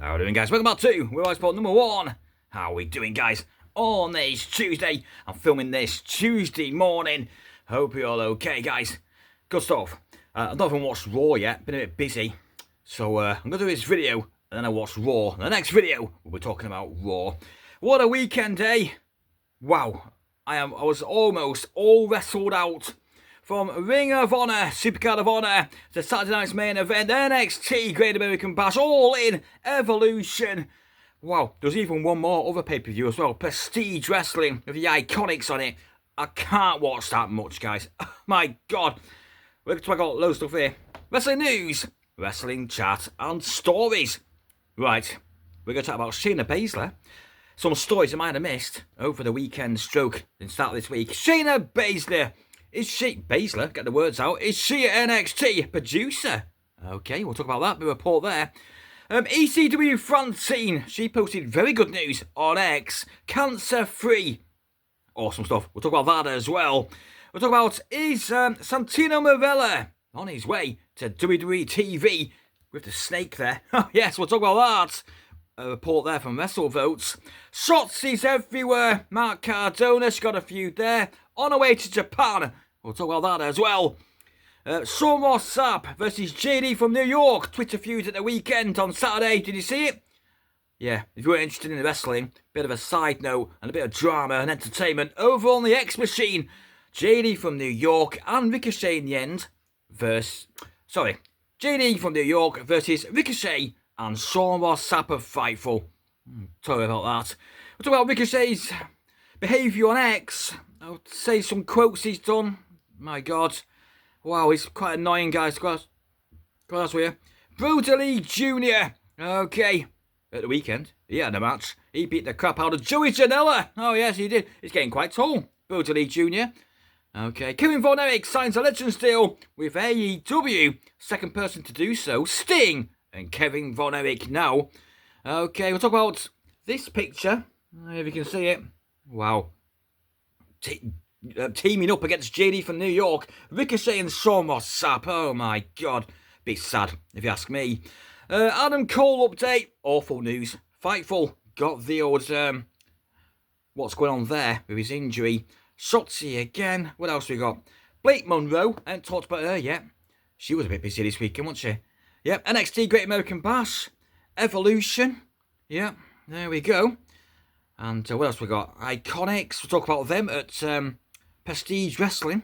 How are we doing, guys? Welcome back to World Sport number 1. How are we doing, guys? On this Tuesday, I'm filming this Tuesday morning. Hope you're all okay, guys. Good stuff. I've not even watched Raw yet. Been a bit busy. So I'm going to do this video, and then I watch Raw. The next video, we'll be talking about Raw. What a weekend, eh? Wow. I was almost all wrestled out. From Ring of Honor, Supercard of Honor, to Saturday night's main event, NXT, Great American Bash, All In, Evolution. Wow, there's even one more other pay-per-view as well, Prestige Wrestling, with the Iconics on it. I can't watch that much, guys. Oh, my God. We're talking about loads of stuff here. Wrestling news, wrestling chat, and stories. Right, we're going to talk about Shayna Baszler. Some stories I might have missed over the weekend stroke and start of this week. Shayna Baszler. Is she, Baszler, get the words out, is she an NXT producer? Okay, we'll talk about that, the report there. ECW Francine, she posted very good news on X, cancer-free. Awesome stuff, we'll talk about that as well. We'll talk about, is Santino Marella on his way to WWE TV with the snake there? Oh yes, we'll talk about that. A report there from WrestleVotes. Shotzi's everywhere. Mark Cardona's got a feud there. On our way to Japan. We'll talk about that as well. Summer Sap versus JD from New York. Twitter feud at the weekend on Saturday. Did you see it? Yeah, if you were interested in wrestling, bit of a side note and a bit of drama and entertainment over on the X Machine. JD from New York and Ricochet in the end. JD from New York versus Ricochet and Summer Sap of Fightful. Sorry about that. We'll talk about Ricochet's behaviour on X. I'll say some quotes he's done. My God. Wow, he's quite annoying, guys. Class with you. Brutally Jr. Okay. At the weekend, he had a match. He beat the crap out of Joey Janela. Oh, yes, he did. He's getting quite tall. Brutally Jr. Okay. Kevin Von Erich signs a Legends deal with AEW. Second person to do so. Sting and Kevin Von Erich now. Okay, we'll talk about this picture. If you can see it. Wow. Teaming up against JD from New York, Ricochet and Summer Sap. Oh my God, be sad if you ask me. Adam Cole update, awful news. Fightful got the old what's going on there with his injury. Shotzi again. What else we got? Blake Monroe. I haven't talked about her yet. She was a bit busy this weekend, wasn't she? Yep. NXT Great American Bash, Evolution. Yep. There we go. And what else we got? Iconics. We'll talk about them at Prestige Wrestling.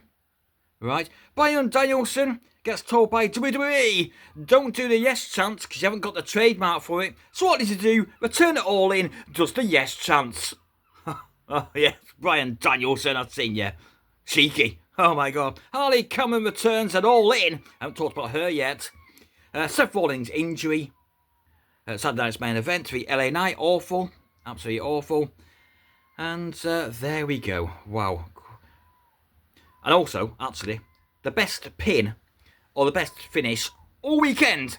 Right. Bryan Danielson gets told by WWE, don't do the yes chant because you haven't got the trademark for it. So what does he do? Return it all in, does the yes chants. Oh yeah, Bryan Danielson, I've seen you. Cheeky. Oh my God. Harley Cameron returns at All In. I haven't talked about her yet. Seth Rollins' injury. Saturday night's main event, the LA Knight, awful. Absolutely awful. And there we go. Wow. And also, actually, the best pin, or the best finish, all weekend.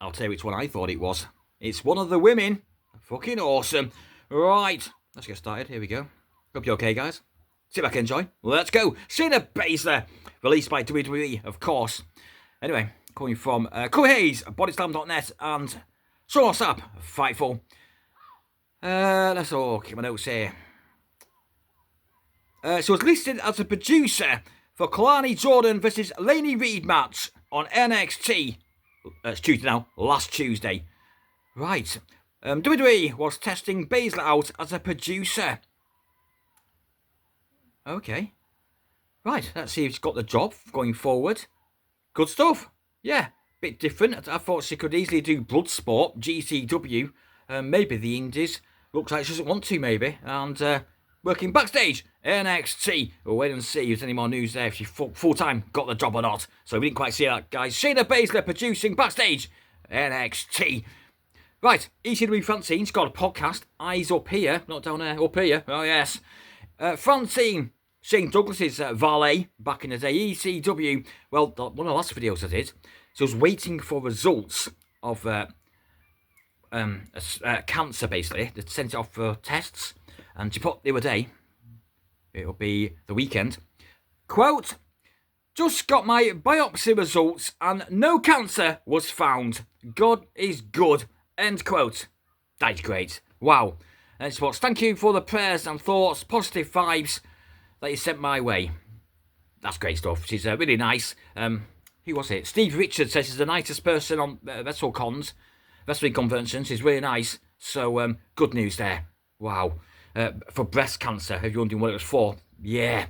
I'll tell you which one I thought it was. It's one of the women. Fucking awesome. Right. Let's get started. Here we go. Hope you're okay, guys. Sit back and enjoy. Let's go. Shayna Baszler. Released by WWE, of course. Anyway, coming from Corey Hayes, bodyslam.net, and Summer Sap, Fightful. Let's all keep my notes here. She was listed as a producer for Kalani Jordan versus Lainey Reed match on NXT. It's Tuesday now, last Tuesday. Right. WWE was testing Baszler out as a producer. Okay. Right, let's see if she's got the job going forward. Good stuff. Yeah, bit different. I thought she could easily do Bloodsport, GCW, maybe the Indies. Looks like she doesn't want to, maybe. And working backstage, NXT. We'll wait and see if there's any more news there, if she full-time got the job or not. So we didn't quite see that, guys. Shayna Baszler producing backstage, NXT. Right, ECW Francine's got a podcast. Eyes up here, not down there, up here. Oh, yes. Francine, Shane Douglas's valet back in the day. ECW, well, one of the last videos I did. So I was waiting for results of cancer, basically. They sent it off for tests. And she put the other day, it'll be the weekend, quote, just got my biopsy results and no cancer was found. God is good, end quote. That is great. Wow. And sports, thank you for the prayers and thoughts, positive vibes that you sent my way. That's great stuff. She's really nice. Who was it? Steve Richards says she's the nicest person on wrestling conventions. She's really nice. So, good news there. Wow. For breast cancer, if you're wondering what it was for. Yeah.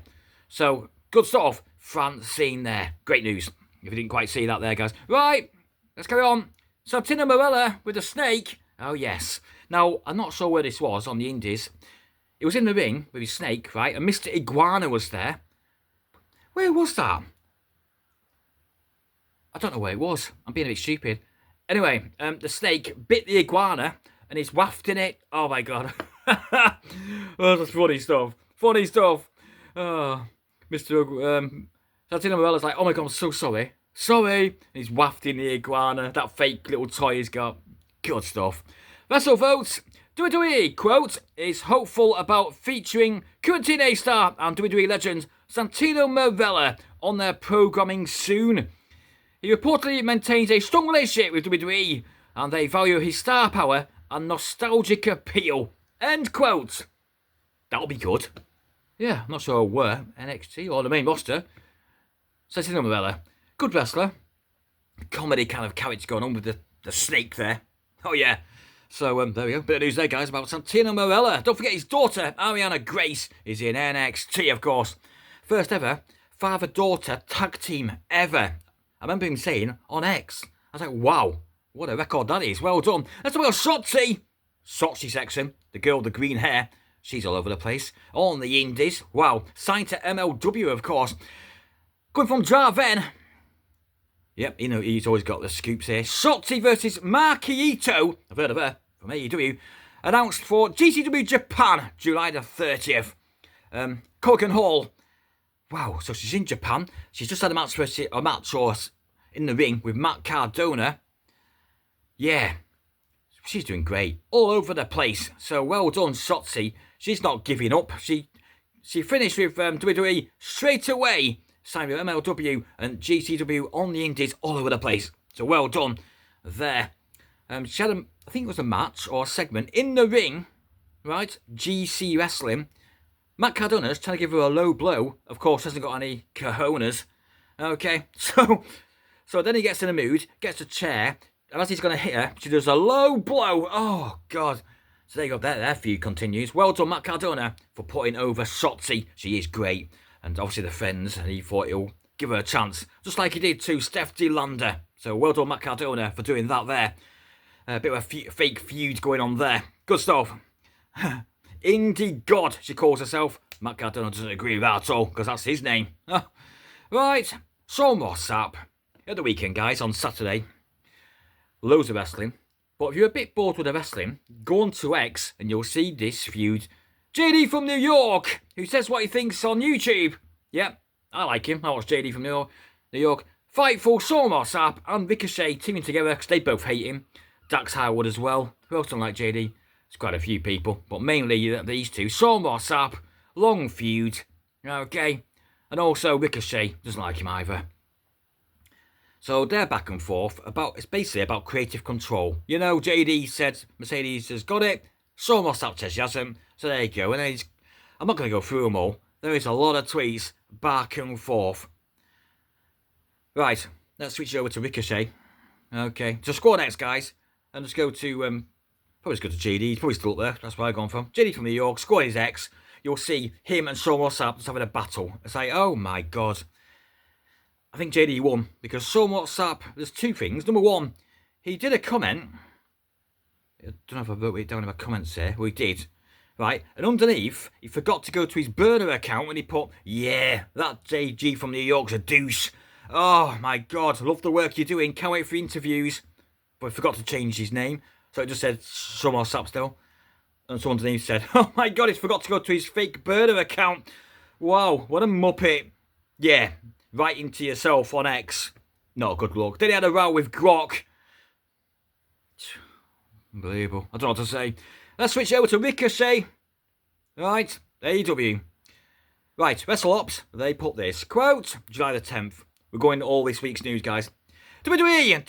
So, good stuff. Francine there. Great news. If you didn't quite see that there, guys. Right. Let's carry on. Santino Marella with a snake. Oh, yes. Now, I'm not sure where this was on the Indies. It was in the ring with his snake, right? And Mr. Iguana was there. Where was that? I don't know where it was. I'm being a bit stupid. Anyway, the snake bit the iguana and he's wafting it. Oh, my God. Oh, that's funny stuff. Funny stuff. Oh, Mr. Santino Morella's like, oh, my God, I'm so sorry. Sorry. And he's wafting the iguana. That fake little toy he's got. Good stuff. Wrestle votes. WWE, quote, is hopeful about featuring current TNA star and WWE legend Santino Marella on their programming soon. He reportedly maintains a strong relationship with WWE and they value his star power and nostalgic appeal. End quote. That'll be good. Yeah, I'm not sure where, NXT or the main roster. Santino Marella, good wrestler. Comedy kind of character going on with the snake there. Oh yeah. So, there we go. Bit of news there, guys, about Santino Marella. Don't forget his daughter, Ariana Grace, is in NXT, of course. First ever father-daughter tag team ever. I remember him saying on X. I was like, wow, what a record that is. Well done. Let's talk about Shotzi. Shotzi Sexton, the girl with the green hair. She's all over the place. On the Indies. Wow. Signed to MLW, of course. Going from Jarven. Yep, you know, he's always got the scoops here. Shotzi versus Marquito, I've heard of her, from AEW, announced for GCW Japan, July the 30th. Korakuen Hall. Wow, so she's in Japan. She's just had a match in the ring with Matt Cardona. Yeah, she's doing great. All over the place. So well done, Shotzi. She's not giving up. She finished with WWE straight away. Signed with MLW and GCW on the Indies all over the place. So well done there. She had I think it was a match or a segment in the ring, right? GC Wrestling. Matt Cardona's trying to give her a low blow. Of course, hasn't got any cojones. Okay, so then he gets in a mood, gets a chair, and as he's going to hit her, she does a low blow. Oh, God. So there you go, their feud continues. Well done, Matt Cardona, for putting over Shotzi. She is great. And obviously the friends, and he thought he'll give her a chance. Just like he did to Steph De Lander. So well done, Matt Cardona, for doing that there. A bit of a fake feud going on there. Good stuff. Indie God, she calls herself. Matt Cardona doesn't agree with that at all, because that's his name. Right, so more sap. At the weekend, guys, on Saturday. Loads of wrestling. But if you're a bit bored with the wrestling, go on to X and you'll see this feud. JD from New York, who says what he thinks on YouTube. Yep, I like him. I watch JD from New York. Fightful, Solomon Sapp and Ricochet teaming together because they both hate him. Dax Howard as well. Who else don't like JD? There's quite a few people, but mainly these two. Solomon Sapp, long feud. Okay. And also Ricochet doesn't like him either. So they're back and forth. It's basically about creative control. You know, JD said Mercedes has got it. Solomon Sapp says she hasn't. So there you go. And then I'm not going to go through them all. There is a lot of tweets back and forth. Right, let's switch over to Ricochet. Okay, so score next, guys. And let's go to, probably let's go to JD. He's probably still up there. That's where I've gone from. JD from New York, score his X. You'll see him and Solomon Sapp just having a battle. It's like, oh my God. I think JD won because Solomon Sapp, there's two things. Number one, he did a comment. I don't know if I wrote it down in my comments here. Well, he did. Right, and underneath, he forgot to go to his burner account when he put, yeah, that JG from New York's a douche. Oh, my God, love the work you're doing, can't wait for interviews. But I forgot to change his name, so it just said Solomon Sapp still. And someone underneath said, oh, my God, he's forgot to go to his fake burner account. Wow, what a muppet. Yeah, writing to yourself on X. Not a good look. Then he had a row with Grok. Unbelievable. I don't know what to say. Let's switch over to Ricochet. Right, AEW. Right, WrestleOps, they put this. Quote, July the 10th. We're going to all this week's news, guys. WWE and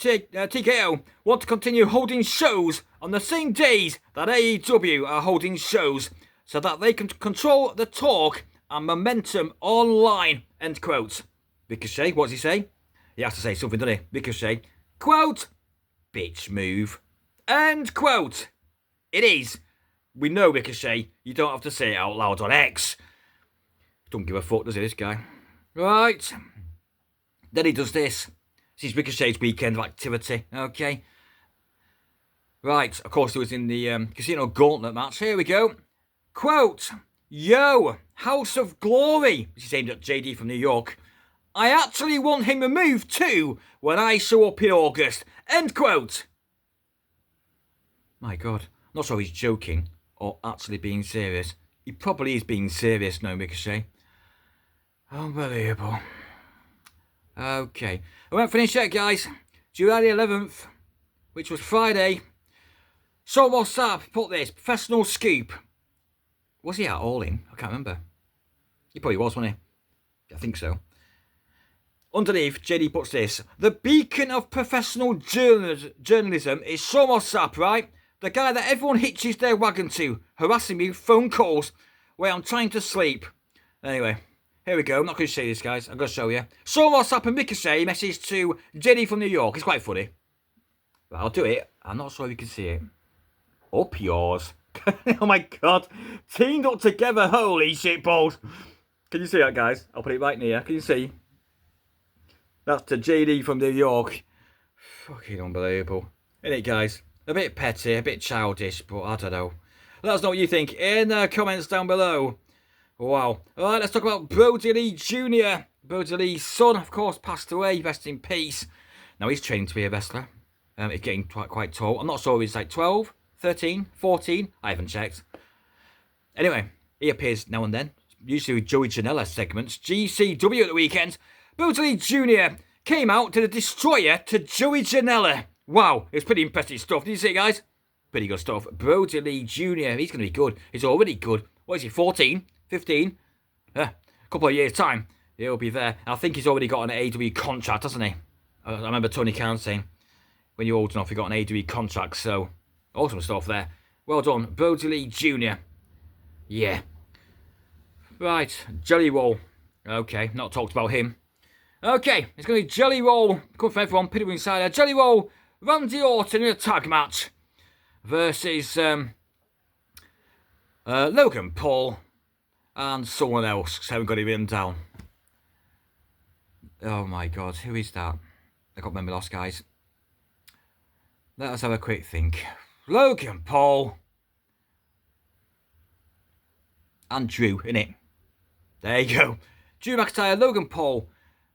TKO want to continue holding shows on the same days that AEW are holding shows so that they can control the talk and momentum online, end quote. Ricochet, what does he say? He has to say something, doesn't he? Ricochet, quote, bitch move, end quote. It is. We know, Ricochet, you don't have to say it out loud on X. Don't give a fuck, does he, this guy? Right. Then he does this. This is Ricochet's weekend of activity, okay? Right, of course, he was in the Casino Gauntlet match. Here we go. Quote, yo, House of Glory, which is aimed at JD from New York. I actually want him removed too when I show up in August. End quote. My God, I'm not sure he's joking or actually being serious. He probably is being serious now, Ricochet. Unbelievable. Okay, I won't finish yet, guys. July the 11th, which was Friday. So what's up? Put this professional scoop. Was he at All In? I can't remember. He probably was, wasn't he? I think so. Underneath, JD puts this. The beacon of professional journalism is Somo Sap, right? The guy that everyone hitches their wagon to, harassing me with phone calls where I'm trying to sleep. Anyway, here we go. I'm not going to show you this, guys. I'm going to show you. Somo Sap and Ricochet message to JD from New York. It's quite funny. But I'll do it. I'm not sure if you can see it. Up yours. Oh my God. Teamed up together. Holy shit balls. Can you see that, guys? I'll put it right near. Can you see? That's to JD from New York. Fucking unbelievable. Isn't it, guys? A bit petty, a bit childish, but I don't know. Let us know what you think in the comments down below. Wow. Alright, let's talk about Brody Lee Jr. Brody Lee's son, of course, passed away. Rest in peace. Now he's training to be a wrestler. He's getting quite tall. I'm not sure if he's like 12, 13, 14. I haven't checked. Anyway, he appears now and then. Usually with Joey Janela segments. GCW at the weekend. Brody Lee Jr. came out to the Destroyer to Joey Janela. Wow, it's pretty impressive stuff. Did you see it, guys? Pretty good stuff. Brody Lee Jr. He's going to be good. He's already good. What is he, 14? 15? A couple of years' time, he'll be there. I think he's already got an AEW contract, hasn't he? I remember Tony Khan saying, when you're old enough, you've got an AEW contract. So, awesome stuff there. Well done, Brody Lee Jr. Yeah. Right, Jelly Roll. Okay, not talked about him. Okay, it's going to be Jelly Roll. Come from everyone, Ppvs Insider. Jelly Roll, Randy Orton in a tag match versus Logan Paul and someone else. I haven't got it written down. Oh my God, who is that? I got memory lost, guys. Let us have a quick think. Logan Paul and Drew, innit? There you go. Drew McIntyre, Logan Paul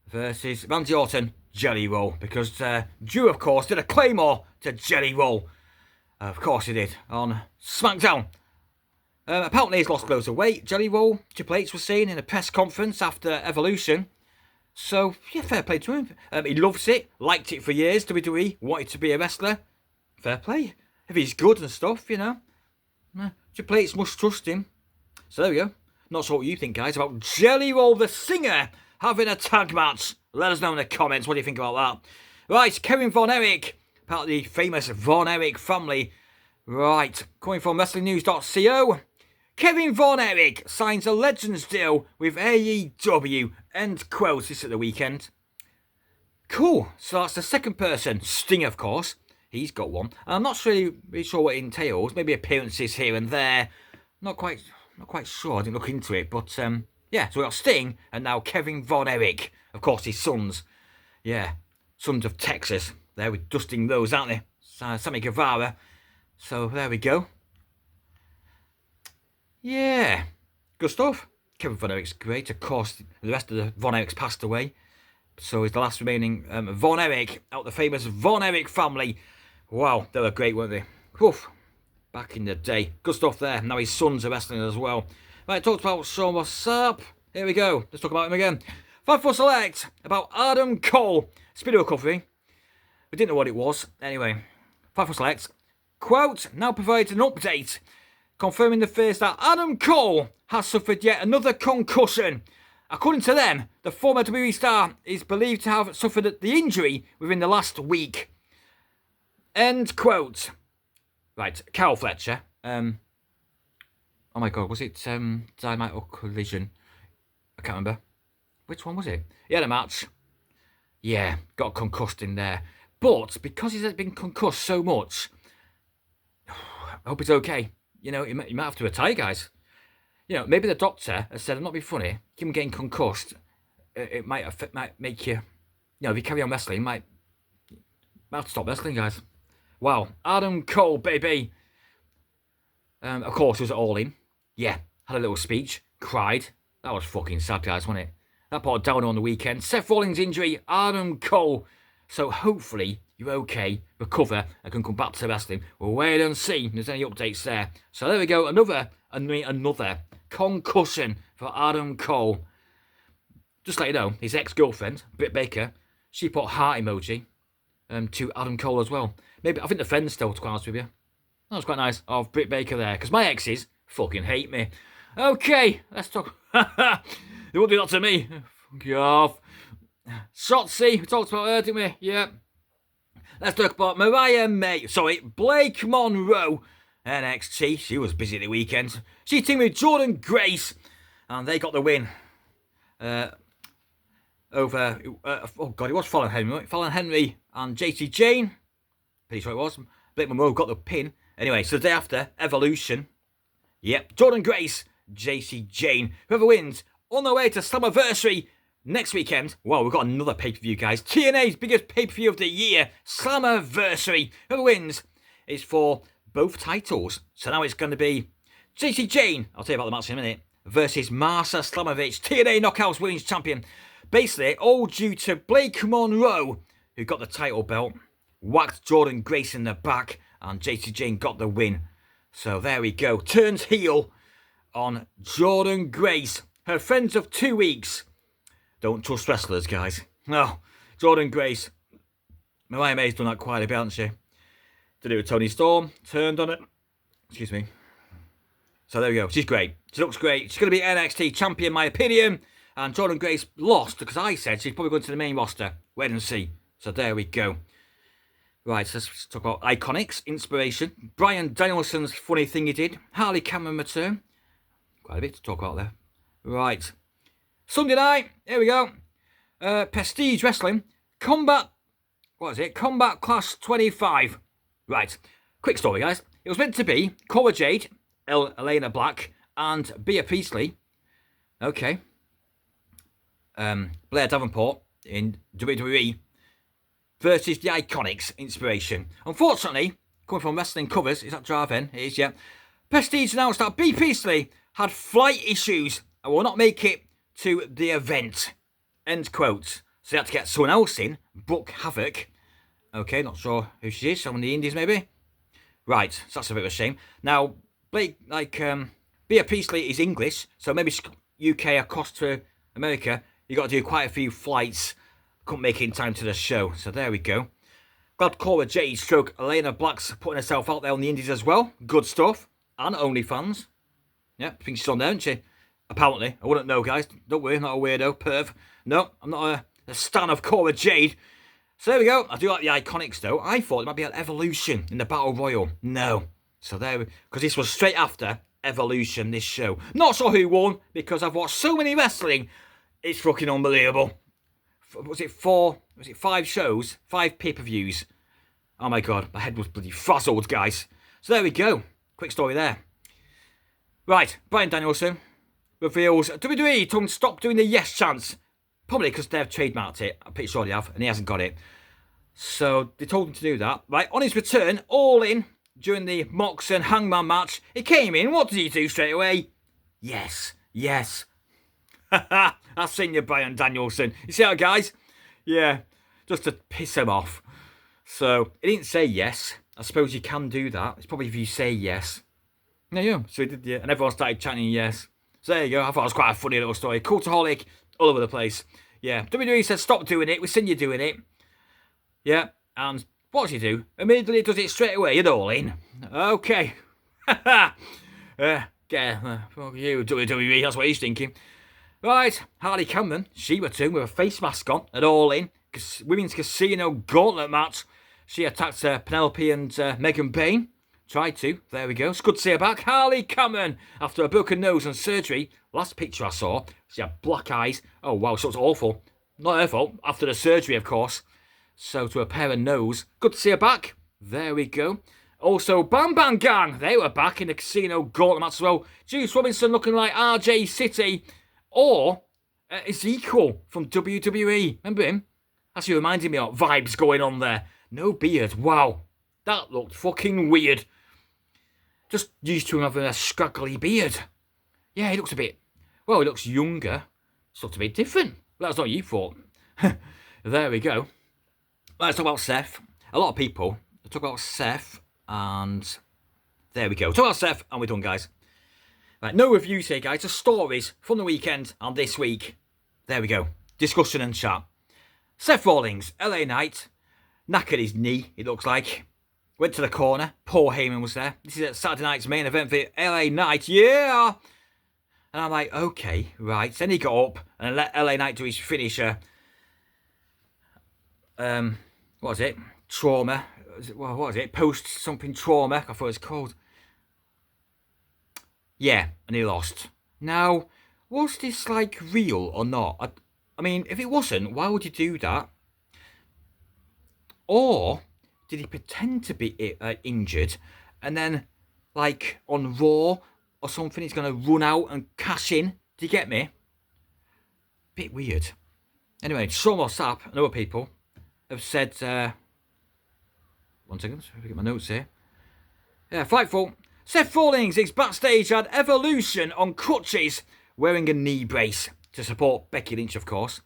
versus Randy Orton, Jelly Roll. Because Drew, of course, did a Claymore to Jelly Roll. Of course he did, on SmackDown. Apparently he's lost loads of weight, Jelly Roll. Triple H was saying in a press conference after Evolution. So, yeah, fair play to him. He loves it, liked it for years, WWE, wanted to be a wrestler. Fair play. If he's good and stuff, you know. Triple H must trust him. So there we go. Not sure what you think, guys, about Jelly Roll the singer having a tag match. Let us know in the comments what do you think about that. Right, Kevin Von Erich, part of the famous Von Erich family. Right, coming from WrestlingNews.co. Kevin Von Erich signs a Legends deal with AEW. End quote. This at the weekend. Cool. So that's the second person. Sting, of course. He's got one. I'm not really sure what it entails. Maybe appearances here and there. Not quite sure. I didn't look into it. But, yeah. So we got Sting and now Kevin Von Erich. Of course, his sons. Yeah. Sons of Texas. They're dusting those, aren't they? Sammy Guevara. So, there we go. Yeah. Good stuff. Kevin Von Erich's great. Of course, the rest of the Von Erichs passed away. So he's the last remaining Von Erich out the famous Von Erich family. Wow, they were great, weren't they? Oof. Back in the day. Good stuff there. Now his sons are wrestling as well. Right, talked about Sean What's Up. Here we go. Let's talk about him again. 5 Select about Adam Cole. Speedo recovery. We didn't know what it was. Anyway, 5 Select. Quote, now provides an update confirming the fears that Adam Cole has suffered yet another concussion According to them, the former WWE star is believed to have suffered the injury within the last week. End quote. Right, Carol Fletcher. Oh my God, was it Dynamite or Collision? I can't remember. Which one was it? He had a match. Yeah, got concussed in there. But because he's been concussed so much, I hope it's okay. You know, he might have to retire, guys. You know, maybe the doctor has said, I'm not being funny, him getting concussed, it might make you, if you carry on wrestling, you might have to stop wrestling, guys. Wow, Adam Cole, baby. Of course, it was All In. Yeah, had a little speech, cried. That was fucking sad, guys, wasn't it? That put down on the weekend. Seth Rollins' injury, Adam Cole. So hopefully you're okay, recover, and can come back to wrestling. We'll wait and see if there's any updates there. So there we go, another concussion for Adam Cole. Just to let you know, his ex-girlfriend, Britt Baker, she put heart emoji to Adam Cole as well. Maybe, I think the friend's still, to be honest with you. That was quite nice of Britt Baker there, because my exes fucking hate me. Okay, let's talk. They won't do that to me. Fuck you off. Shotzi, we talked about her, didn't we? Yeah. Let's talk about Blake Monroe. NXT, she was busy at the weekend. She teamed with Jordan Grace, and they got the win. Over, oh God, it was Fallon Henry, right? Fallon Henry and JC Jane. Pretty sure it was. Blake Monroe got the pin. Anyway, so the day after, Evolution. Yep, Jordan Grace, JC Jane. Whoever wins, on their way to Slammiversary next weekend. Wow, we've got another pay-per-view, guys. TNA's biggest pay-per-view of the year, Slammiversary. Whoever wins is for both titles. So now it's going to be JC Jane, I'll tell you about the match in a minute, versus Marcia Slamovich, TNA Knockouts Women's Champion. Basically, all due to Blake Monroe, who got the title belt, whacked Jordan Grace in the back, and JC Jane got the win. So there we go. Turns heel on Jordan Grace. Her friends of 2 weeks. Don't trust wrestlers, guys. No. Jordan Grace. Mariah May's done that quite a bit, hasn't she? Did it with Toni Storm. Turned on it. Excuse me. So there we go. She's great. She looks great. She's going to be NXT champion, in my opinion. And Jordan Grace lost because I said she's probably going to the main roster. Wait and see. So there we go. Right, so let's talk about Iconics, inspiration. Bryan Danielson's funny thing he did. Harley Cameron return. Quite a bit to talk about there. Right. Sunday night. Here we go. Prestige Wrestling. Combat Clash 25. Right. Quick story, guys. It was meant to be Cora Jade, Elena Black, and Bea Priestley. Okay. Blair Davenport in WWE versus the Iconics, inspiration. Unfortunately, coming from Wrestling Covers, is that Draven? It is, yeah. Prestige announced that Bea Priestley had flight issues and will not make it to the event. End quote. So they had to get someone else in, Brooke Havoc. Okay, not sure who she is, someone in the Indies maybe. Right, so that's a bit of a shame. Now, Bea Priestley is English, so maybe UK across to America, you got to do quite a few flights. Couldn't make it in time to the show, so there we go. Glad Cora Jade stroke Elena Black's putting herself out there on the Indies as well. Good stuff. And OnlyFans. Yeah, I think she's on there, isn't she? Apparently. I wouldn't know, guys. Don't worry, I'm not a weirdo. Perv. No, I'm not a stan of Cora Jade. So there we go. I do like the Iconics, though. I thought it might be an Evolution in the Battle Royal. No. So there we go. Because this was straight after Evolution, this show. Not sure who won, because I've watched so many wrestling. It's fucking unbelievable. Was it 5 shows? 5 pay-per-views. Oh my God, my head was bloody frazzled, guys. So there we go. Quick story there. Right, Bryan Danielson reveals WWE told him to stop doing the yes chants. Probably because they've trademarked it. I'm pretty sure they have, and he hasn't got it. So they told him to do that. Right, on his return, All In, during the Mox and Hangman match, he came in. What did he do straight away? Yes, yes. I've seen you, Bryan Danielson. You see that, guys? Yeah, just to piss him off. So, he didn't say yes. I suppose you can do that. It's probably if you say yes. Yeah. So he did, yeah. And everyone started chanting yes. So there you go. I thought it was quite a funny little story. Cultaholic all over the place. Yeah. WWE said stop doing it. We've seen you doing it. Yeah. And what does he do? Immediately does it straight away. You're All In. Okay. Fuck you, WWE. That's what he's thinking. Right, Harley Cameron, she returned with a face mask on at All In. Women's Casino Gauntlet match. She attacked Penelope and Megan Bain. Tried to. There we go. It's good to see her back. Harley Cameron, after a broken nose and surgery. Last picture I saw, she had black eyes. Oh, wow, so it's awful. Not her fault. After the surgery, of course. So to repair her nose. Good to see her back. There we go. Also, Bam Bam Gang. They were back in the Casino Gauntlet match as well. Juice Robinson looking like RJ City. Or Ezekiel from WWE. Remember him? Actually reminded me of vibes going on there. No beard. Wow. That looked fucking weird. Just used to him having a scraggly beard. Yeah, he looks a bit... Well, he looks younger. It's looked a bit different. That's not you thought. There we go. Let's talk about Seth. A lot of people talk about Seth and... There we go. Talk about Seth and we're done, guys. Right, no reviews here, guys. Just stories from the weekend and this week. There we go. Discussion and chat. Seth Rollins, LA Knight. Knackered his knee, it looks like. Went to the corner. Paul Heyman was there. This is Saturday night's main event for LA Knight. Yeah! And I'm like, okay, right. Then he got up and let LA Knight do his finisher. What was it? Trauma. What was it? Post something trauma. I thought it was called. Yeah, and he lost. Now, was this like real or not? I mean, if it wasn't, why would you do that? Or did he pretend to be injured and then, like, on Raw or something, he's going to run out and cash in? Do you get me? Bit weird. Anyway, Sean Sapp and other people have said... one second, let me get my notes here. Yeah, Fightful. Seth Rollins is backstage at Evolution on crutches, wearing a knee brace to support Becky Lynch, of course.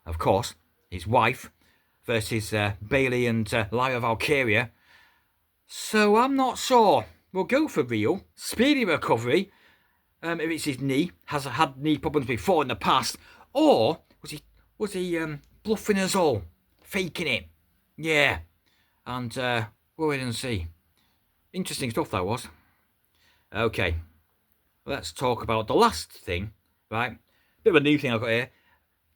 Of course, his wife versus Bayley and Lyra Valkyria. So I'm not sure. We'll go for real. Speedy recovery. If it's his knee, has had knee problems before in the past, or was he bluffing us all, faking it? Yeah, and we'll wait and see. Interesting stuff that was. Okay, let's talk about the last thing, right? Bit of a new thing I've got here.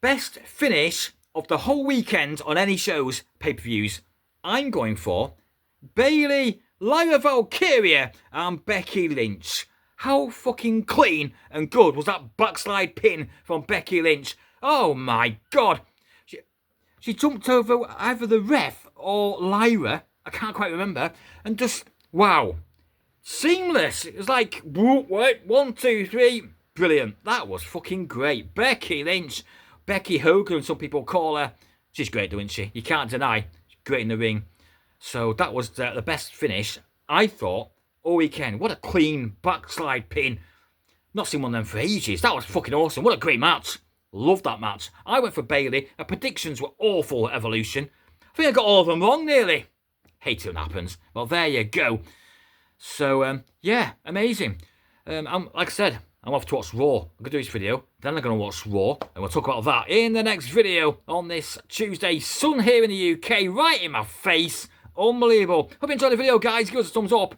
Best finish of the whole weekend on any shows, pay-per-views. I'm going for Bayley, Lyra Valkyria and Becky Lynch. How fucking clean and good was that backslide pin from Becky Lynch? Oh my God. She jumped over either the ref or Lyra, I can't quite remember, and just, wow. Seamless. It was like, wait, 1, 2, 3. Brilliant. That was fucking great. Becky Lynch. Becky Hogan, some people call her. She's great, isn't she? You can't deny. She's great in the ring. So that was the best finish, I thought, all weekend. What a clean backslide pin. Not seen one of them for ages. That was fucking awesome. What a great match. Loved that match. I went for Bayley. Her predictions were awful at Evolution. I think I got all of them wrong, nearly. Hate it when it happens. Well, there you go. So, yeah, amazing. Like I said, I'm off to watch Raw. I'm going to do this video, then I'm going to watch Raw, and we'll talk about that in the next video on this Tuesday. Sun here in the UK, right in my face. Unbelievable. Hope you enjoyed the video, guys. Give us a thumbs up.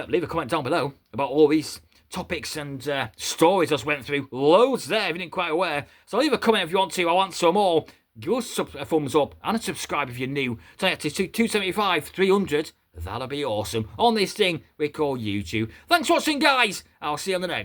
Leave a comment down below about all these topics and stories I just went through. Loads there, if you didn't quite aware. So leave a comment if you want to. I'll answer them all. Give us a thumbs up and a subscribe if you're new. To get to 275, 300. That'll be awesome. On this thing we call YouTube. Thanks for watching, guys. I'll see you on the next.